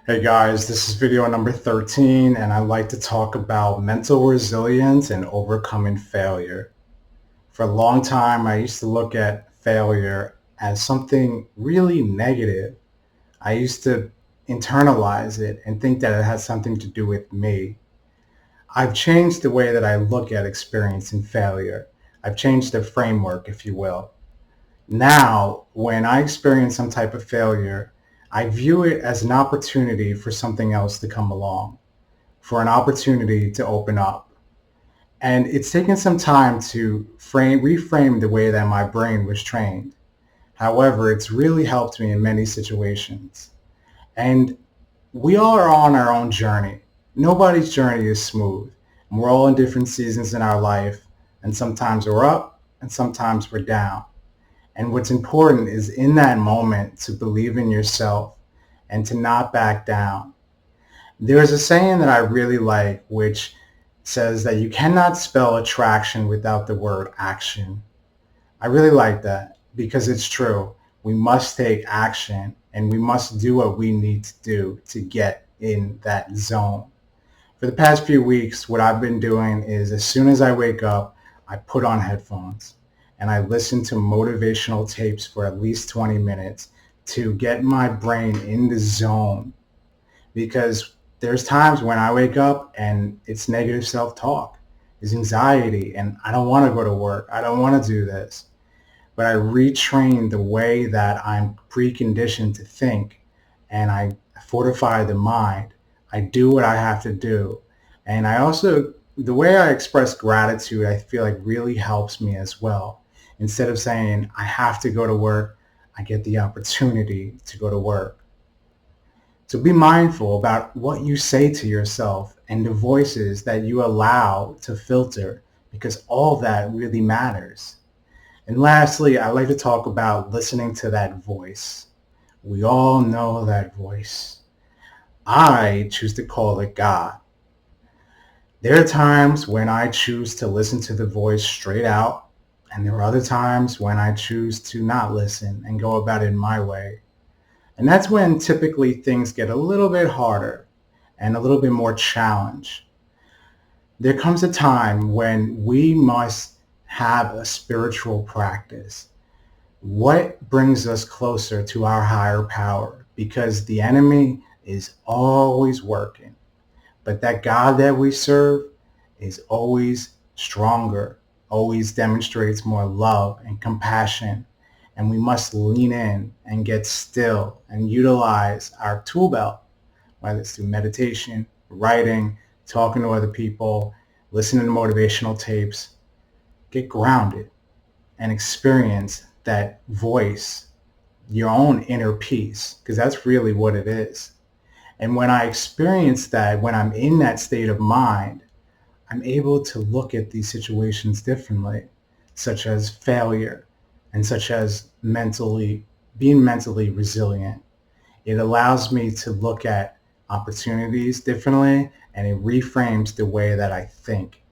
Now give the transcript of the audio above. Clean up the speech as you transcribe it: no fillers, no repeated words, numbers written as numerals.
Hey guys, this is video number 13, and I'd like to talk about mental resilience and overcoming failure. For a long time, I used to look at failure as something really negative. I used to internalize it and think that it had something to do with me. I've changed the way that I look at experiencing failure. I've changed the framework, if you will. Now, when I experience some type of failure, I view it as an opportunity for something else to come along, for an opportunity to open up. And it's taken some time to reframe the way that my brain was trained. However, it's really helped me in many situations. And we all are on our own journey. Nobody's journey is smooth. And we're all in different seasons in our life. And sometimes we're up and sometimes we're down. And what's important is in that moment to believe in yourself and to not back down. There's a saying that I really like, which says that you cannot spell attraction without the word action. I really like that because it's true. We must take action and we must do what we need to do to get in that zone. For the past few weeks, what I've been doing is as soon as I wake up, I put on headphones and I listen to motivational tapes for at least 20 minutes to get my brain in the zone, because there's times when I wake up and it's negative self-talk, it's anxiety, and I don't want to go to work. I don't want to do this. But I retrain the way that I'm preconditioned to think, and I fortify the mind. I do what I have to do. And I also, the way I express gratitude, I feel like really helps me as well. Instead of saying, I have to go to work, I get the opportunity to go to work. So be mindful about what you say to yourself and the voices that you allow to filter, because all that really matters. And lastly, I like to talk about listening to that voice. We all know that voice. I choose to call it God. There are times when I choose to listen to the voice straight out, and there are other times when I choose to not listen and go about it my way. And that's when typically things get a little bit harder and a little bit more challenge. There comes a time when we must have a spiritual practice. What brings us closer to our higher power? Because the enemy is always working, but that God that we serve is always stronger, always demonstrates more love and compassion. And we must lean in and get still and utilize our tool belt, whether it's through meditation, writing, talking to other people, listening to motivational tapes. Get grounded and experience that voice, your own inner peace, because that's really what it is. And when I experience that, when I'm in that state of mind, I'm able to look at these situations differently, such as failure and such as being mentally resilient. It allows me to look at opportunities differently, and it reframes the way that I think.